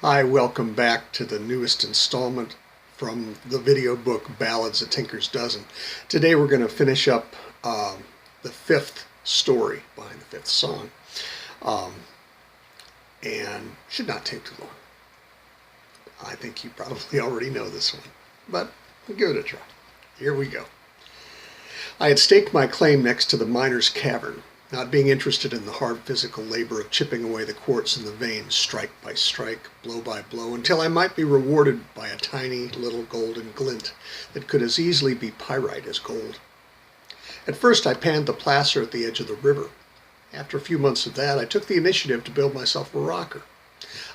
Hi, welcome back to the newest installment from the video book Ballads, A Tinker's Dozen. Today we're going to finish up the fifth story behind the fifth song, and should not take too long. I think you probably already know this one, but we'll give it a try. Here we go. I had staked my claim next to the miner's cavern, not being interested in the hard physical labor of chipping away the quartz in the veins, strike by strike, blow by blow, until I might be rewarded by a tiny little golden glint that could as easily be pyrite as gold. At first I panned the placer at the edge of the river. After a few months of that, I took the initiative to build myself a rocker,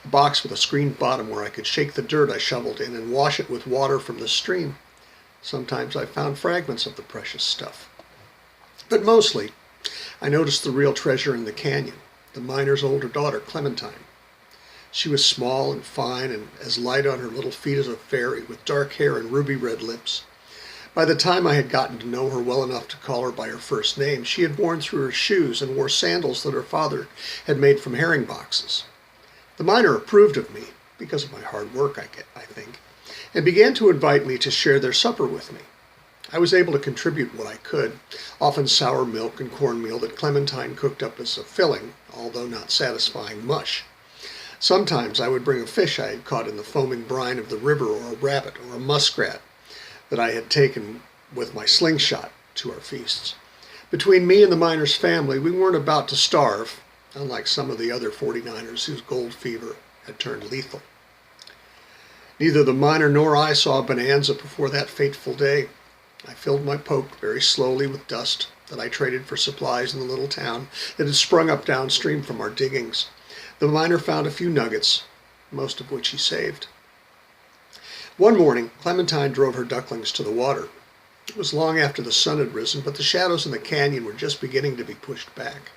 a box with a screened bottom where I could shake the dirt I shoveled in and wash it with water from the stream. Sometimes I found fragments of the precious stuff. But mostly, I noticed the real treasure in the canyon, the miner's older daughter, Clementine. She was small and fine and as light on her little feet as a fairy, with dark hair and ruby red lips. By the time I had gotten to know her well enough to call her by her first name, she had worn through her shoes and wore sandals that her father had made from herring boxes. The miner approved of me, because of my hard work, I think, and began to invite me to share their supper with me. I was able to contribute what I could, often sour milk and cornmeal that Clementine cooked up as a filling, although not satisfying mush. Sometimes I would bring a fish I had caught in the foaming brine of the river, or a rabbit or a muskrat that I had taken with my slingshot to our feasts. Between me and the miner's family, we weren't about to starve, unlike some of the other 49ers whose gold fever had turned lethal. Neither the miner nor I saw a bonanza before that fateful day. I filled my poke very slowly with dust that I traded for supplies in the little town that had sprung up downstream from our diggings. The miner found a few nuggets, most of which he saved. One morning, Clementine drove her ducklings to the water. It was long after the sun had risen, but the shadows in the canyon were just beginning to be pushed back.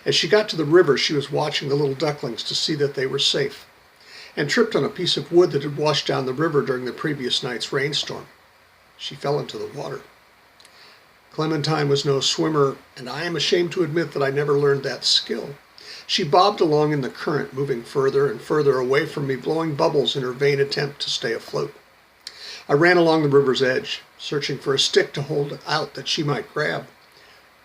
As she got to the river, she was watching the little ducklings to see that they were safe, and tripped on a piece of wood that had washed down the river during the previous night's rainstorm. She fell into the water. Clementine was no swimmer, and I am ashamed to admit that I never learned that skill. She bobbed along in the current, moving further and further away from me, blowing bubbles in her vain attempt to stay afloat. I ran along the river's edge, searching for a stick to hold out that she might grab.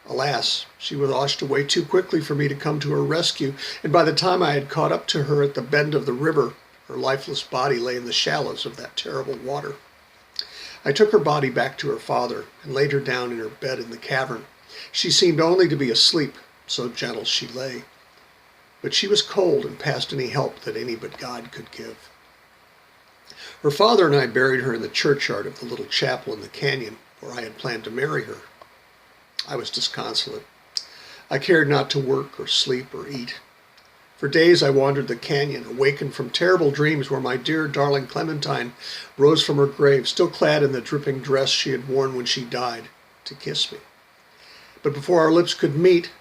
Alas, she was washed away too quickly for me to come to her rescue, and by the time I had caught up to her at the bend of the river, her lifeless body lay in the shallows of that terrible water. I took her body back to her father and laid her down in her bed in the cavern. She seemed only to be asleep, so gentle she lay. But she was cold and past any help that any but God could give. Her father and I buried her in the churchyard of the little chapel in the canyon where I had planned to marry her. I was disconsolate. I cared not to work or sleep or eat. For days I wandered the canyon, awakened from terrible dreams where my dear darling Clementine rose from her grave, still clad in the dripping dress she had worn when she died, to kiss me. But before our lips could meet,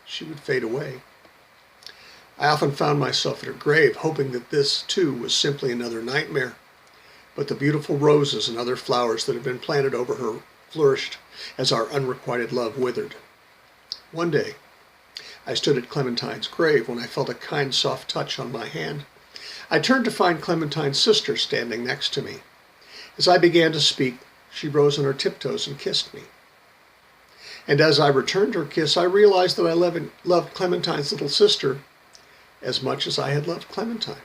she would fade away. I often found myself at her grave, hoping that this, too, was simply another nightmare. But the beautiful roses and other flowers that had been planted over her flourished as our unrequited love withered. One day, I stood at Clementine's grave when I felt a kind, soft touch on my hand. I turned to find Clementine's sister standing next to me. As I began to speak, she rose on her tiptoes and kissed me. And as I returned her kiss, I realized that I loved Clementine's little sister as much as I had loved Clementine.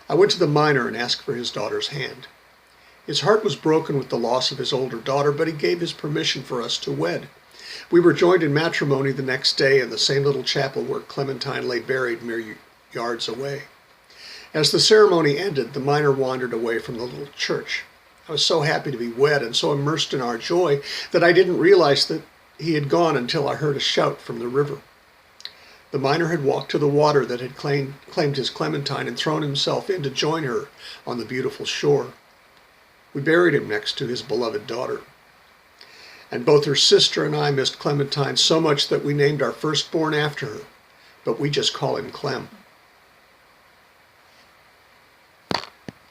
I went to the miner and asked for his daughter's hand. His heart was broken with the loss of his older daughter, but he gave his permission for us to wed. We were joined in matrimony the next day in the same little chapel where Clementine lay buried mere yards away. As the ceremony ended, the miner wandered away from the little church. I was so happy to be wed and so immersed in our joy that I didn't realize that he had gone until I heard a shout from the river. The miner had walked to the water that had claimed his Clementine and thrown himself in to join her on the beautiful shore. We buried him next to his beloved daughter. And both her sister and I missed Clementine so much that we named our firstborn after her, but we just call him Clem.